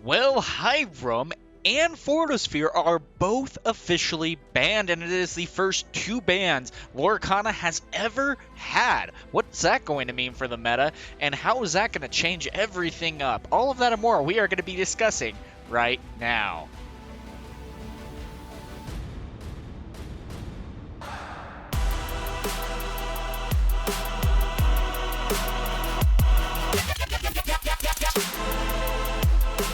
Well, Hiram and Fortisphere are both officially banned, and it is the first two bans Lorcana has ever had. What's that going to mean for the meta, and how is that going to change everything up? All of that and more we are going to be discussing right now.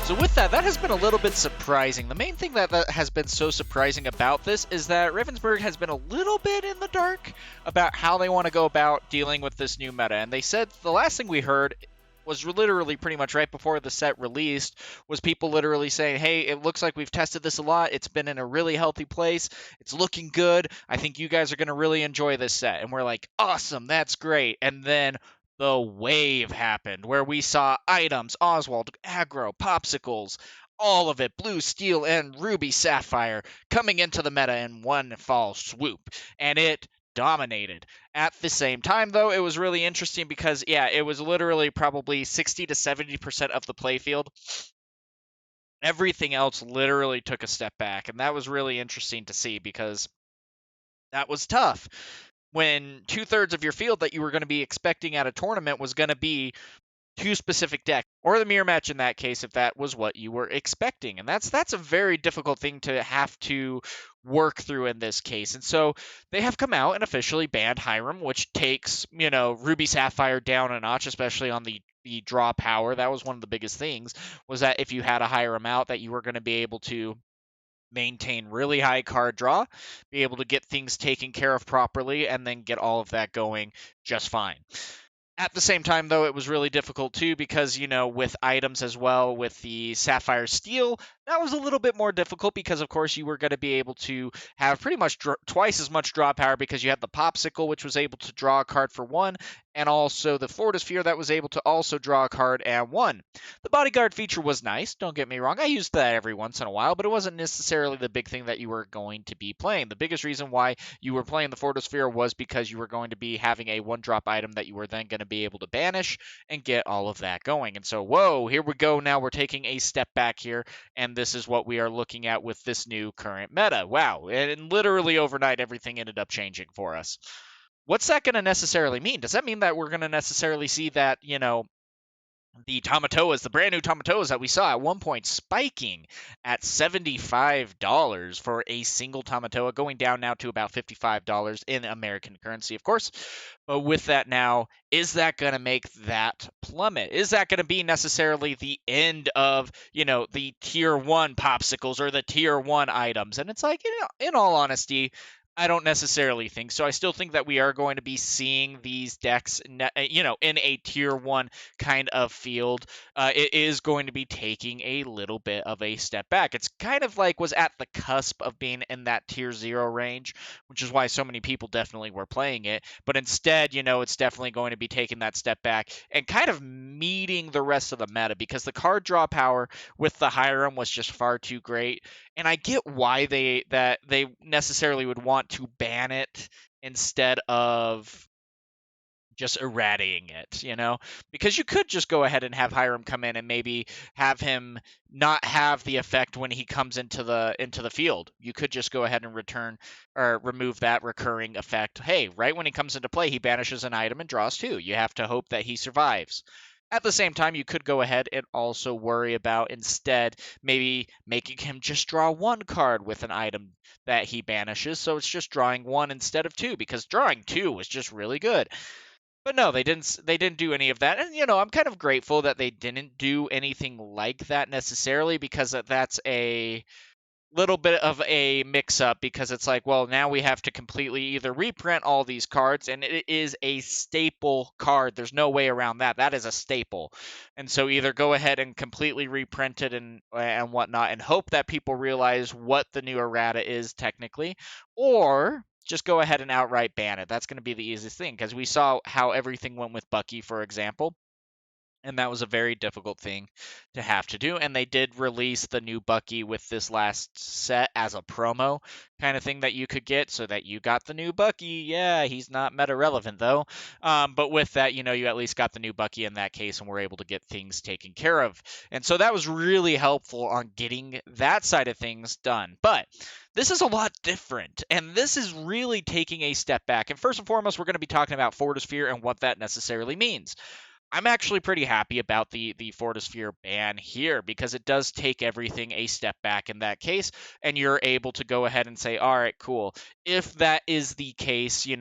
So with that has been a little bit surprising. The main thing that has been so surprising about this is that Ravensburg has been a little bit in the dark about how they want to go about dealing with this new meta. And they said the last thing we heard was literally pretty much right before the set released was people literally saying, hey, it looks like we've tested this a lot. It's been in a really healthy place. It's looking good. I think you guys are going to really enjoy this set. And we're like, awesome, that's great. And then the wave happened where we saw items, Oswald, aggro, popsicles, all of it, blue, steel, and ruby sapphire coming into the meta in one fall swoop. And it dominated. At the same time, though, it was really interesting because, yeah, it was literally probably 60 to 70% of the playfield. Everything else literally took a step back, and that was really interesting to see because that was tough when 2/3 of your field that you were going to be expecting at a tournament was going to be two specific decks, or the mirror match in that case, if that was what you were expecting. And that's a very difficult thing to have to work through in this case. And so they have come out and officially banned Hiram, which takes, Ruby Sapphire down a notch, especially on the draw power. That was one of the biggest things, was that if you had a Hiram out, that you were going to be able to maintain really high card draw, be able to get things taken care of properly, and then get all of that going just fine. At the same time, though, it was really difficult too because, with items as well, with the Sapphire Steel, that was a little bit more difficult because, of course, you were going to be able to have pretty much twice as much draw power because you had the Popsicle, which was able to draw a card for one, and also the Fortisphere that was able to also draw a card and one. The Bodyguard feature was nice, don't get me wrong. I used that every once in a while, but it wasn't necessarily the big thing that you were going to be playing. The biggest reason why you were playing the Fortisphere was because you were going to be having a one-drop item that you were then going to be able to banish and get all of that going. And so, whoa, here we go. Now we're taking a step back here, and this is what we are looking at with this new current meta. Wow, and literally overnight, everything ended up changing for us. What's that going to necessarily mean? Does that mean that we're going to necessarily see that, the Tamatoas, the brand new Tamatoas that we saw at one point spiking at $75 for a single Tamatoa, going down now to about $55 in American currency, of course. But with that now, is that going to make that plummet? Is that going to be necessarily the end of, the tier 1 popsicles or the tier 1 items? And it's like, in all honesty, I don't necessarily think so. I still think that we are going to be seeing these decks, in a tier 1 kind of field. It is going to be taking a little bit of a step back. It's kind of like was at the cusp of being in that tier 0 range, which is why so many people definitely were playing it. But instead, it's definitely going to be taking that step back and kind of meeting the rest of the meta because the card draw power with the Hiram was just far too great. And I get why they necessarily would want to ban it instead of just irradiating it, because you could just go ahead and have Hiram come in and maybe have him not have the effect when he comes into the field. You could just go ahead and return or remove that recurring effect. Hey, right when he comes into play, he banishes an item and draws two. You have to hope that he survives. At the same time, you could go ahead and also worry about instead maybe making him just draw one card with an item that he banishes, so it's just drawing one instead of two, because drawing two was just really good. But no, they didn't do any of that. And I'm kind of grateful that they didn't do anything like that necessarily, because that's a little bit of a mix-up, because it's like, well, now we have to completely either reprint all these cards, and it is a staple card. There's no way around that. That is a staple. And so either go ahead and completely reprint it and whatnot and hope that people realize what the new errata is technically, or just go ahead and outright ban it. That's going to be the easiest thing, because we saw how everything went with Bucky, for example. And that was a very difficult thing to have to do. And they did release the new Bucky with this last set as a promo kind of thing that you could get, so that you got the new Bucky. Yeah, he's not meta relevant though. But with that, you at least got the new Bucky in that case and were able to get things taken care of. And so that was really helpful on getting that side of things done. But this is a lot different, and this is really taking a step back. And first and foremost, we're going to be talking about Fortisphere and what that necessarily means. I'm actually pretty happy about the Fortisphere ban here, because it does take everything a step back in that case, and you're able to go ahead and say, all right, cool. If that is the case, you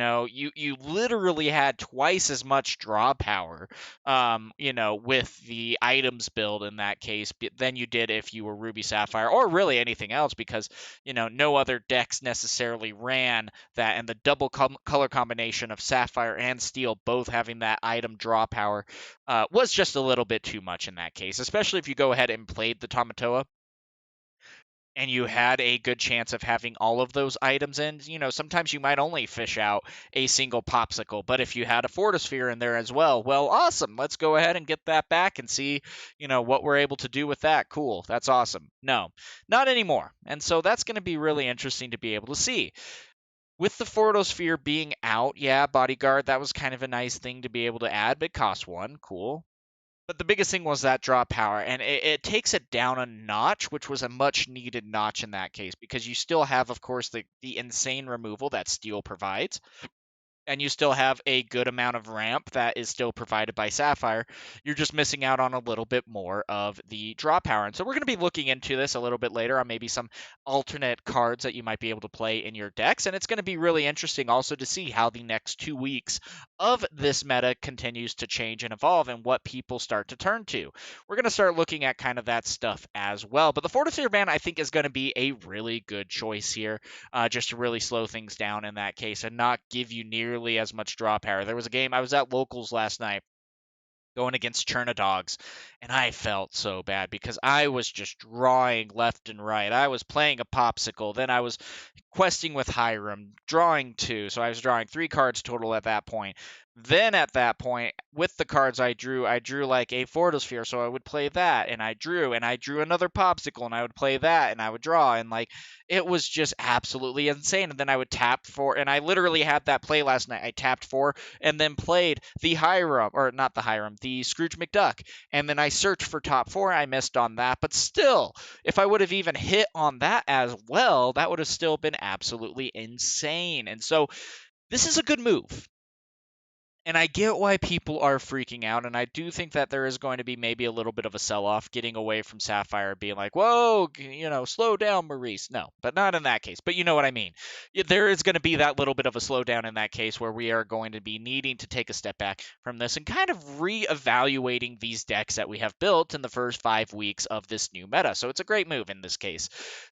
literally had twice as much draw power, with the items build in that case than you did if you were Ruby Sapphire, or really anything else, because no other decks necessarily ran that, and the double color combination of Sapphire and Steel both having that item draw power was just a little bit too much in that case, especially if you go ahead and played the Tamatoa and you had a good chance of having all of those items in. Sometimes you might only fish out a single popsicle, but if you had a Fortisphere in there as well, well, awesome. Let's go ahead and get that back and see, what we're able to do with that. Cool. That's awesome. No, not anymore. And so that's going to be really interesting to be able to see. With the Fortosphere being out, yeah, Bodyguard, that was kind of a nice thing to be able to add, but it cost one. Cool. But the biggest thing was that draw power, and it takes it down a notch, which was a much needed notch in that case, because you still have, of course, the insane removal that Steel provides, and you still have a good amount of ramp that is still provided by Sapphire. You're just missing out on a little bit more of the draw power. And so we're going to be looking into this a little bit later on maybe some alternate cards that you might be able to play in your decks. And it's going to be really interesting also to see how the next 2 weeks of this meta continues to change and evolve, and what people start to turn to. We're going to start looking at kind of that stuff as well. But the Fortitude ban, I think, is going to be a really good choice here, just to really slow things down in that case and not give you nearly as much draw power. There was a game, I was at locals last night going against Churna Dogs, and I felt so bad because I was just drawing left and right. I was playing a popsicle, then I was questing with Hiram, drawing two, so I was drawing 3 cards total at that point. Then at that point, with the cards I drew like a Fortosphere, so I would play that, and I drew another popsicle, and I would play that, and I would draw, and like it was just absolutely insane. And then I would tap for, and I literally had that play last night. I tapped for, and then played the Hiram, or not the Hiram, the Scrooge McDuck, and then I searched for top 4. I missed on that, but still, if I would have even hit on that as well, that would have still been absolutely insane. And so this is a good move. And I get why people are freaking out, and I do think that there is going to be maybe a little bit of a sell-off, getting away from Sapphire, being like, whoa, slow down, Maurice. No, but not in that case. But you know what I mean. There is going to be that little bit of a slowdown in that case, where we are going to be needing to take a step back from this and kind of reevaluating these decks that we have built in the first 5 weeks of this new meta. So it's a great move in this case.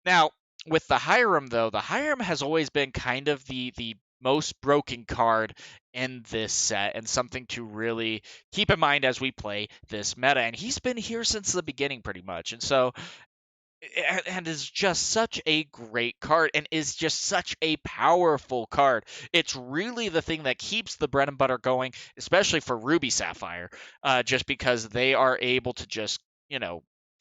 Now, with the Hiram, though, the Hiram has always been kind of the most broken card in this set, and something to really keep in mind as we play this meta. And he's been here since the beginning pretty much. And so, and is just such a great card, and is just such a powerful card. It's really the thing that keeps the bread and butter going, especially for Ruby Sapphire, just because they are able to just,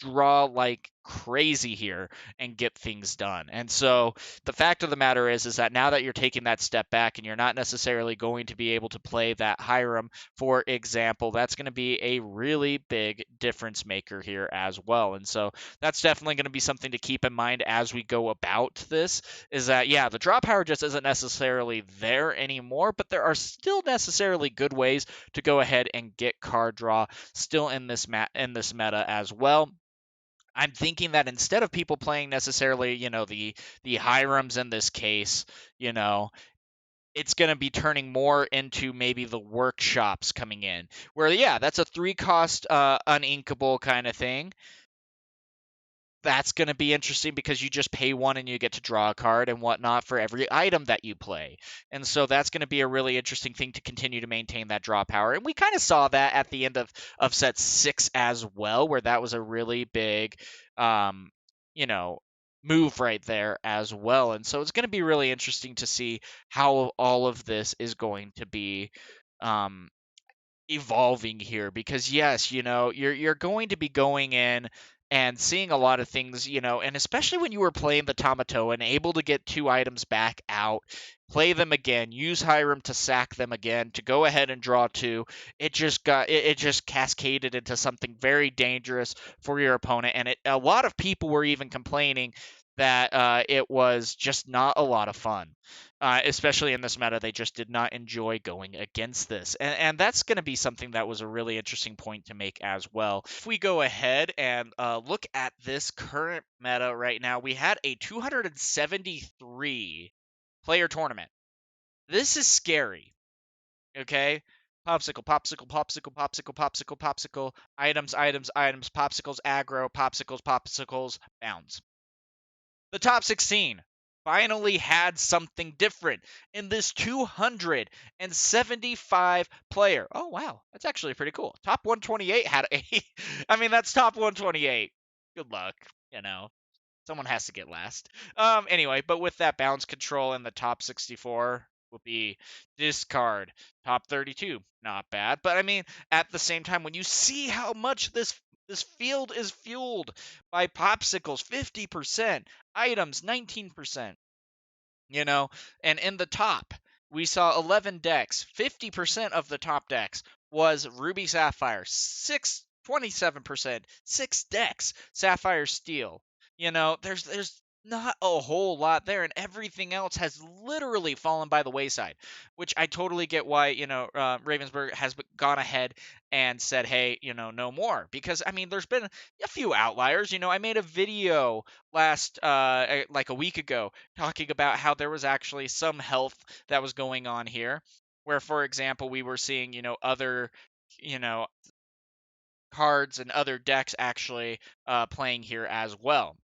draw like crazy here and get things done. And so the fact of the matter is that now that you're taking that step back and you're not necessarily going to be able to play that Hiram, for example, that's going to be a really big difference maker here as well. And so that's definitely going to be something to keep in mind as we go about this, is that, yeah, the draw power just isn't necessarily there anymore, but there are still necessarily good ways to go ahead and get card draw still in this meta as well. I'm thinking that instead of people playing necessarily, the Hirams in this case, it's going to be turning more into maybe the workshops coming in, where, yeah, that's a 3-cost uninkable kind of thing. That's going to be interesting because you just pay 1 and you get to draw a card and whatnot for every item that you play. And so that's going to be a really interesting thing to continue to maintain that draw power. And we kind of saw that at the end of set 6 as well, where that was a really big, you know, move right there as well. And so it's going to be really interesting to see how all of this is going to be um, evolving here, because yes, you're going to be going in and seeing a lot of things, and especially when you were playing the Tamato and able to get 2 items back out, play them again, use Hiram to sack them again, to go ahead and draw 2. It just cascaded into something very dangerous for your opponent, and a lot of people were even complaining that it was just not a lot of fun. Especially in this meta, they just did not enjoy going against this. And that's going to be something that was a really interesting point to make as well. If we go ahead and look at this current meta right now, we had a 273 player tournament. This is scary, okay? Popsicle, popsicle, popsicle, popsicle, popsicle, popsicle, items, items, items, popsicles, aggro, popsicles, popsicles, bounds. The top 16 finally had something different in this 275 player. Oh, wow. That's actually pretty cool. Top 128 had a. I mean, that's top 128. Good luck. Someone has to get last. Anyway, but with that bounce control in the top 64 will be discard. Top 32, not bad. But I mean, at the same time, when you see how much this field is fueled by popsicles, 50%, items, 19%, and in the top, we saw 11 decks. 50% of the top decks was Ruby Sapphire, 27%, 6 decks, Sapphire Steel. There's not a whole lot there, and everything else has literally fallen by the wayside, which I totally get why, Ravensburg has gone ahead and said, hey, no more. Because, I mean, there's been a few outliers. I made a video last, like a week ago, talking about how there was actually some health that was going on here, where, for example, we were seeing, other, you know, cards and other decks actually playing here as well.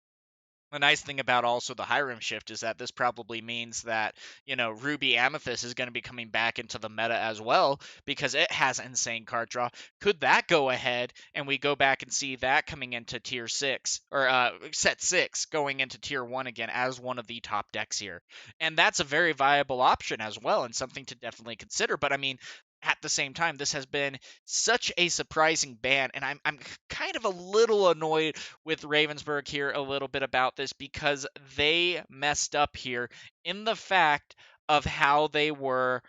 The nice thing about also the Hiram shift is that this probably means that, Ruby Amethyst is going to be coming back into the meta as well, because it has insane card draw. Could that go ahead and we go back and see that coming into tier 6 or set 6 going into tier 1 again as one of the top decks here? And that's a very viable option as well, and something to definitely consider. But I mean, at the same time, this has been such a surprising ban, and I'm kind of a little annoyed with Ravensburg here a little bit about this, because they messed up here in the fact of how they were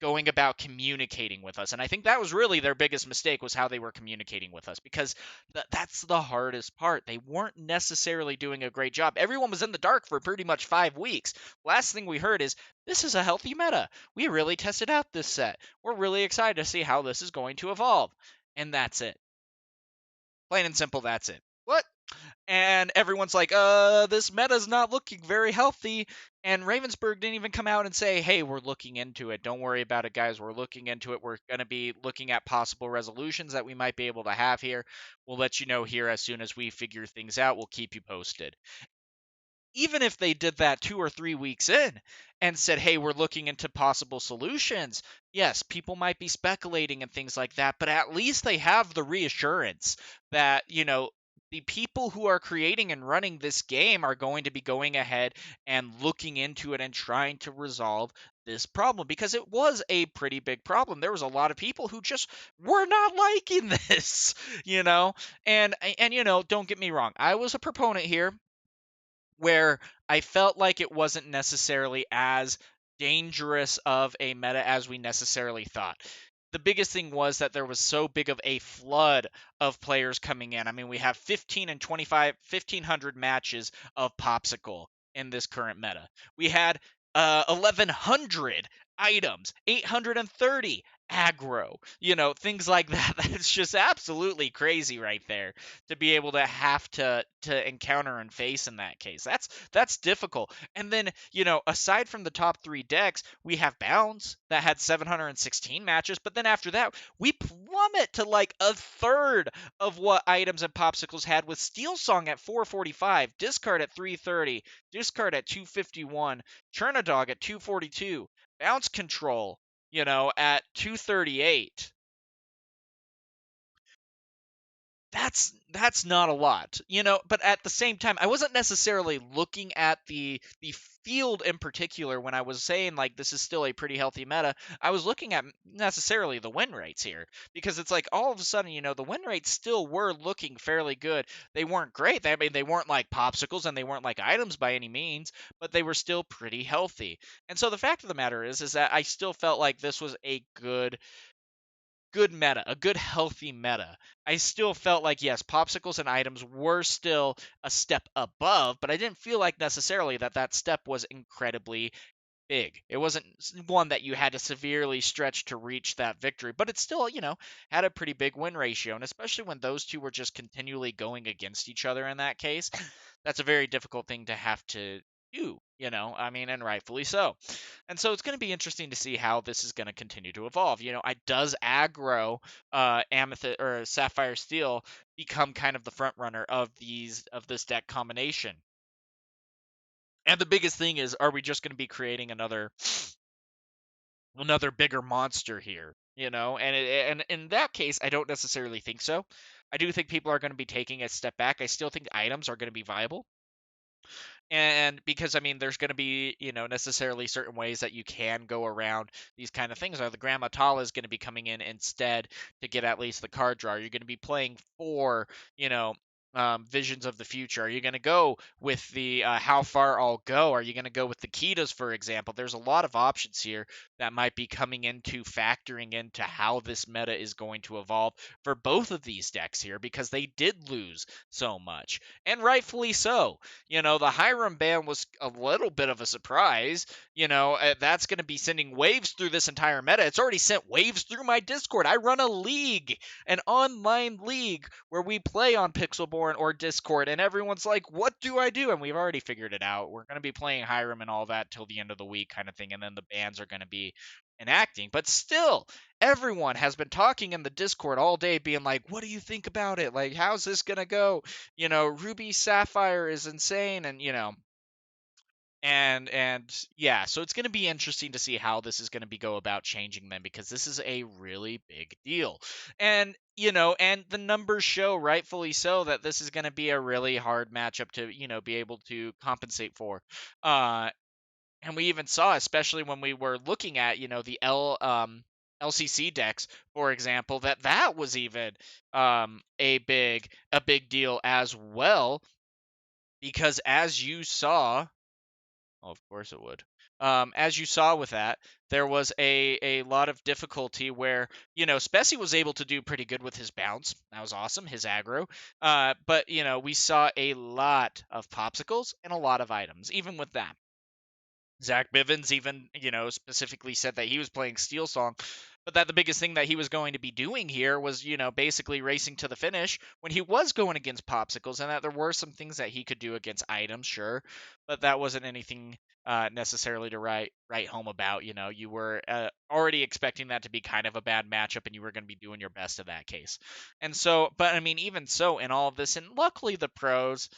going about communicating with us. And I think that was really their biggest mistake, was how they were communicating with us, because that's the hardest part. They weren't necessarily doing a great job. Everyone was in the dark for pretty much 5 weeks. Last thing we heard is, this is a healthy meta. We really tested out this set. We're really excited to see how this is going to evolve. And that's it. Plain and simple, that's it. What? And everyone's like, this meta's not looking very healthy. And Ravensburg didn't even come out and say, hey, we're looking into it. Don't worry about it, guys. We're looking into it. We're going to be looking at possible resolutions that we might be able to have here. We'll let you know here as soon as we figure things out. We'll keep you posted. Even if they did that 2 or 3 weeks in and said, hey, we're looking into possible solutions, yes, people might be speculating and things like that, but at least they have the reassurance that, the people who are creating and running this game are going to be going ahead and looking into it and trying to resolve this problem, because it was a pretty big problem. There was a lot of people who just were not liking this, and don't get me wrong, I was a proponent here where I felt like it wasn't necessarily as dangerous of a meta as we necessarily thought. The biggest thing was that there was so big of a flood of players coming in. I mean, we have 15 and 25, 1,500 matches of Popsicle in this current meta. We had 1,100 items, 830 aggro, things like that. That's just absolutely crazy right there, to be able to have to encounter and face in that case. That's difficult. And then, aside from the top 3 decks, we have Bounds that had 716 matches, but then after that, we plummet to like a third of what items and Popsicles had, with Steel Song at 445, Discard at 330, Discard at 251, Churnadog at 242, Bounce Control, at 238. that's not a lot, but at the same time, I wasn't necessarily looking at the field in particular when I was saying like this is still a pretty healthy meta. I was looking at necessarily the win rates here, because it's like all of a sudden, the win rates still were looking fairly good. They weren't great. I mean, they weren't like popsicles and they weren't like items by any means, but they were still pretty healthy. And so the fact of the matter is that I still felt like this was a good meta, a good healthy meta. I still felt like, yes, popsicles and items were still a step above, but I didn't feel like necessarily that step was incredibly big. It wasn't one that you had to severely stretch to reach that victory, but it still, had a pretty big win ratio. And especially when those two were just continually going against each other in that case, that's a very difficult thing to have to do, I mean, and rightfully so. And so it's going to be interesting to see how this is going to continue to evolve. Does aggro Amethyst or Sapphire Steel become kind of the front runner of this deck combination? And the biggest thing is, are we just going to be creating another bigger monster here? And in that case, I don't necessarily think so. I do think people are going to be taking a step back. I still think items are going to be viable. And because I mean, there's going to be necessarily certain ways that you can go around these kind of things. Or the Grandma Tala is going to be coming in instead to get at least the card draw. You're going to be playing for visions of the future. Are you going to go with the how far I'll go? Are you going to go with the Kitas, for example? There's a lot of options here that might be coming into factoring into how this meta is going to evolve for both of these decks here, because they did lose so much, and rightfully so. The Hiram ban was a little bit of a surprise. That's going to be sending waves through this entire meta. It's already sent waves through my Discord. I run a league, an online league where we play on Pixelborn or Discord, and everyone's like, what do I do? And we've already figured it out. We're going to be playing Hiram and all that till the end of the week kind of thing, and then the bans are going to be enacting. But still, everyone has been talking in the Discord all day, being like, what do you think about it? Like, how's this going to go? Ruby Sapphire is insane, and and yeah, so it's going to be interesting to see how this is going to be go about changing them, because this is a really big deal. And and the numbers show, rightfully so, that this is going to be a really hard matchup to be able to compensate for. And we even saw, especially when we were looking at the LCC decks, for example, that was even a big deal as well, because as you saw, well, of course it would. As you saw with that, there was a lot of difficulty where, Spessy was able to do pretty good with his bounce. That was awesome, his aggro. But, we saw a lot of popsicles and a lot of items, even with that. Zach Bivens even, specifically said that he was playing Steel Song, but that the biggest thing that he was going to be doing here was, basically racing to the finish when he was going against Popsicles, and that there were some things that he could do against items, sure, but that wasn't anything necessarily to write home about. You were already expecting that to be kind of a bad matchup, and you were going to be doing your best in that case. And so, but I mean, even so, in all of this, and luckily the pros,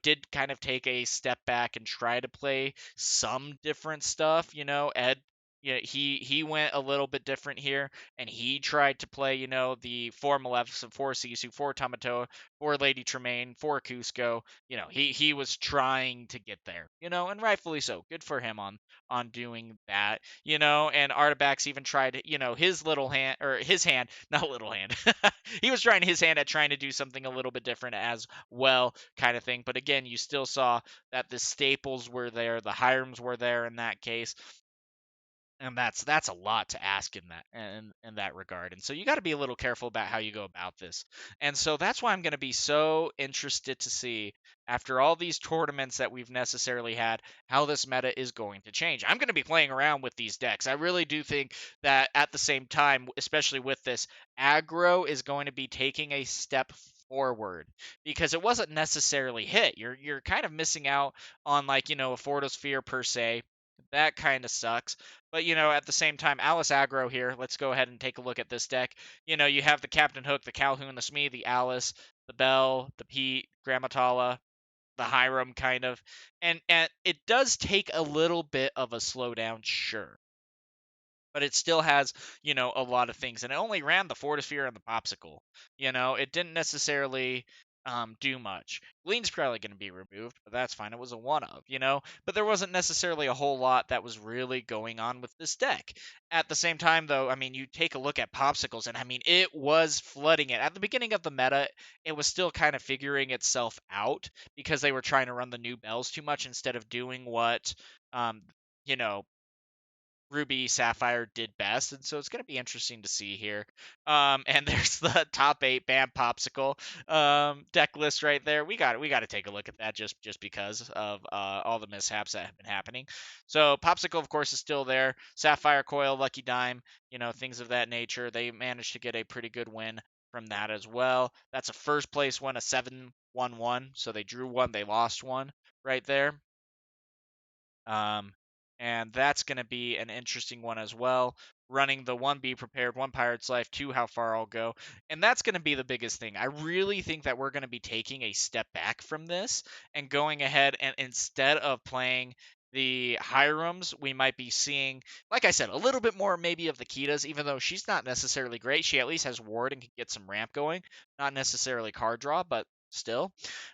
did kind of take a step back and try to play some different stuff. Ed, yeah, he went a little bit different here, and he tried to play, the 4 Maleficent, 4 Sisu, 4 Tamatoa, 4 Lady Tremaine, 4 Cusco. He was trying to get there, and rightfully so. Good for him on doing that, and Artabax even tried, his little hand, or his hand, not little hand. He was trying his hand at trying to do something a little bit different as well, kind of thing. But again, you still saw that the staples were there, the Hirams were there in that case, and that's a lot to ask in that regard. And so you got to be a little careful about how you go about this. And so that's why I'm going to be so interested to see, after all these tournaments that we've necessarily had, how this meta is going to change. I'm going to be playing around with these decks. I really do think that at the same time, especially with this, aggro is going to be taking a step forward, because it wasn't necessarily hit. You're kind of missing out on, like, a Fortisphere per se. That kind of sucks. But, at the same time, Alice aggro here. Let's go ahead and take a look at this deck. You have the Captain Hook, the Calhoun, the Smee, the Alice, the Bell, the Pete, Grammatala, the Hiram, kind of. And it does take a little bit of a slowdown, sure. But it still has, a lot of things. And it only ran the Fortisphere and the Popsicle. It didn't necessarily do much. Glean's probably going to be removed, but that's fine. It was a one of, but there wasn't necessarily a whole lot that was really going on with this deck. At the same time, though, I mean, you take a look at Popsicles, and I mean, it was flooding it. At the beginning of the meta, it was still kind of figuring itself out because they were trying to run the new bells too much instead of doing what, um, you know, Ruby Sapphire did best, and so it's going to be interesting to see here. And there's the top 8 Bam Popsicle deck list right there. We got to take a look at that just because of all the mishaps that have been happening. So Popsicle, of course, is still there. Sapphire Coil, Lucky Dime, things of that nature. They managed to get a pretty good win from that as well. That's a first place win, a 7-1-1. So they drew one, they lost one right there. Um, and that's going to be an interesting one as well. Running the 1 Be Prepared, 1 Pirate's Life, 2 How Far I'll Go. And that's going to be the biggest thing. I really think that we're going to be taking a step back from this and going ahead and instead of playing the Hirams, we might be seeing, like I said, a little bit more maybe of the Kitas, even though she's not necessarily great. She at least has ward and can get some ramp going. Not necessarily card draw, but still.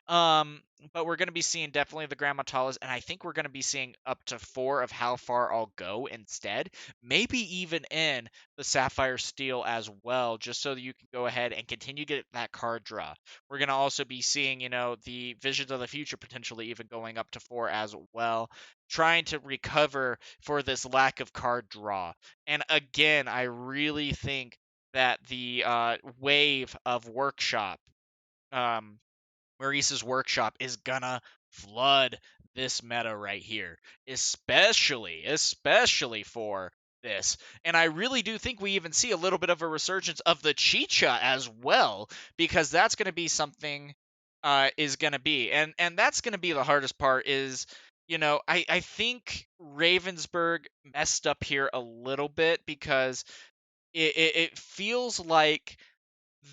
But we're going to be seeing definitely the Grand Matalas, and I think we're going to be seeing up to 4 of How Far I'll Go instead. Maybe even in the Sapphire Steel as well, just so that you can go ahead and continue to get that card draw. We're going to also be seeing, the Visions of the Future potentially even going up to 4 as well, trying to recover for this lack of card draw. And again, I really think that the wave of Workshop, Maurice's workshop is gonna flood this meta right here, especially for this. And I really do think we even see a little bit of a resurgence of the Chicha as well, because that's going to be something is going to be. And that's going to be the hardest part is, I think Ravensburg messed up here a little bit because it feels like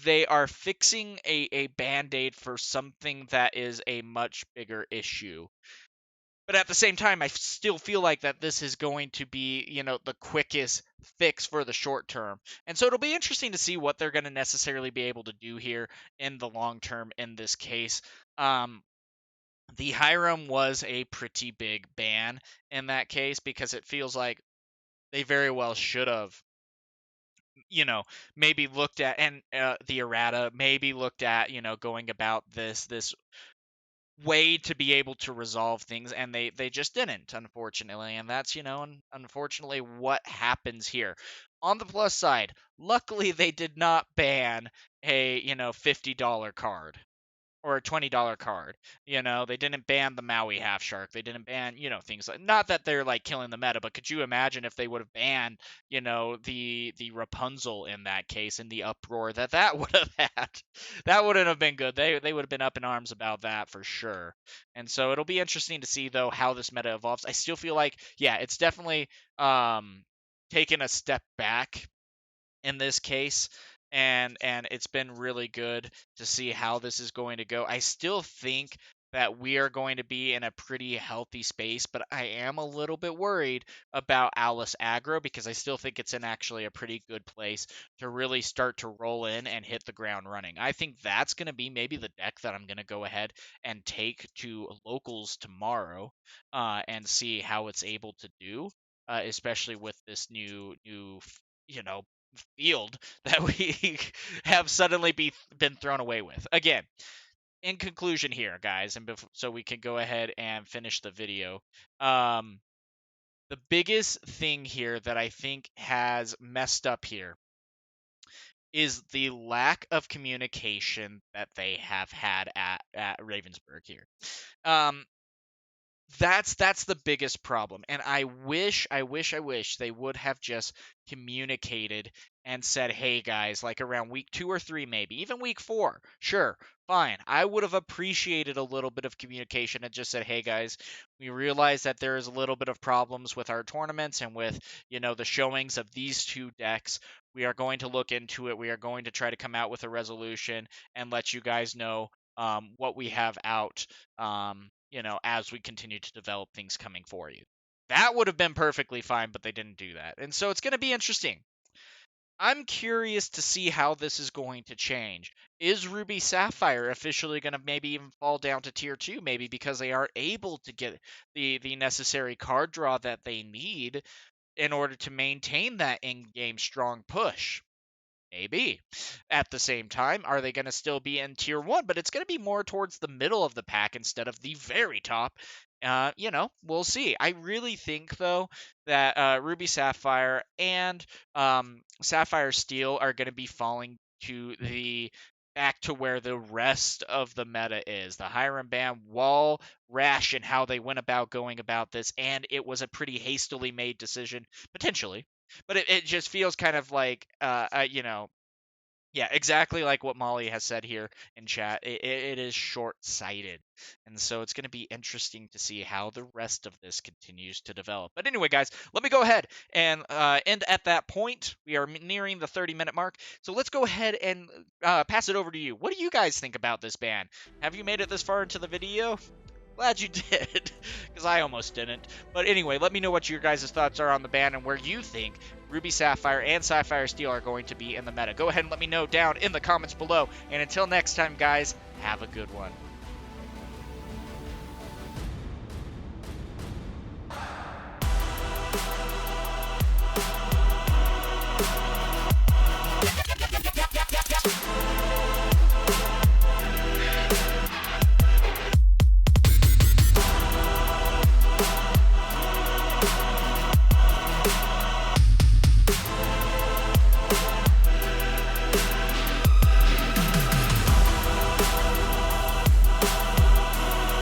they are fixing a band-aid for something that is a much bigger issue. But at the same time, I still feel like that this is going to be, the quickest fix for the short term. And so it'll be interesting to see what they're going to necessarily be able to do here in the long term in this case. The Hiram was a pretty big ban in that case because it feels like they very well should have maybe looked at, and the errata maybe looked at, going about this way to be able to resolve things, and they just didn't, unfortunately, and that's unfortunately what happens here. On the plus side, luckily they did not ban a $50 card or a $20 card. They didn't ban the Maui half shark. They didn't ban, things like, not that they're like killing the meta, but could you imagine if they would have banned, the Rapunzel in that case, in the uproar that would have had? That wouldn't have been good. They would have been up in arms about that for sure. And so it'll be interesting to see though how this meta evolves. I still feel like, yeah, it's definitely taken a step back in this case, and it's been really good to see how this is going to go. I still think that we are going to be in a pretty healthy space, but I am a little bit worried about Alice aggro because I still think it's in actually a pretty good place to really start to roll in and hit the ground running. I think that's going to be maybe the deck that I'm going to go ahead and take to locals tomorrow, and see how it's able to do, especially with this new you know field that we have suddenly been thrown away with. Again, in conclusion here, guys, and so we can go ahead and finish the video. The biggest thing here that I think has messed up here is the lack of communication that they have had at Ravensburg here. That's the biggest problem, and I wish they would have just communicated and said, hey guys, like around week 2 or 3, maybe even week 4, sure, fine, I would have appreciated a little bit of communication and just said, hey guys, we realize that there is a little bit of problems with our tournaments and with the showings of these 2 decks. We are going to look into it. We are going to try to come out with a resolution and let you guys know what we have out, as we continue to develop things coming for you. That would have been perfectly fine, but they didn't do that. And so it's going to be interesting. I'm curious to see how this is going to change. Is Ruby Sapphire officially going to maybe even fall down to tier 2, maybe because they aren't able to get the necessary card draw that they need in order to maintain that in-game strong push? Maybe. At the same time, are they going to still be in tier 1? But it's going to be more towards the middle of the pack instead of the very top. We'll see. I really think, though, that Ruby Sapphire and Sapphire Steel are going to be falling to the back to where the rest of the meta is. The Hiram ban wall rash and how they went about going about this, and it was a pretty hastily made decision, potentially. But it just feels kind of like, yeah, exactly like what Molly has said here in chat. It is short-sighted. And so it's going to be interesting to see how the rest of this continues to develop. But anyway, guys, let me go ahead and end at that point. We are nearing the 30-minute mark. So let's go ahead and pass it over to you. What do you guys think about this ban? Have you made it this far into the video? Glad you did, because I almost didn't. But anyway, let me know what your guys' thoughts are on the ban and where you think Ruby Sapphire and Sapphire Steel are going to be in the meta. Go ahead and let me know down in the comments below. And until next time, guys, have a good one.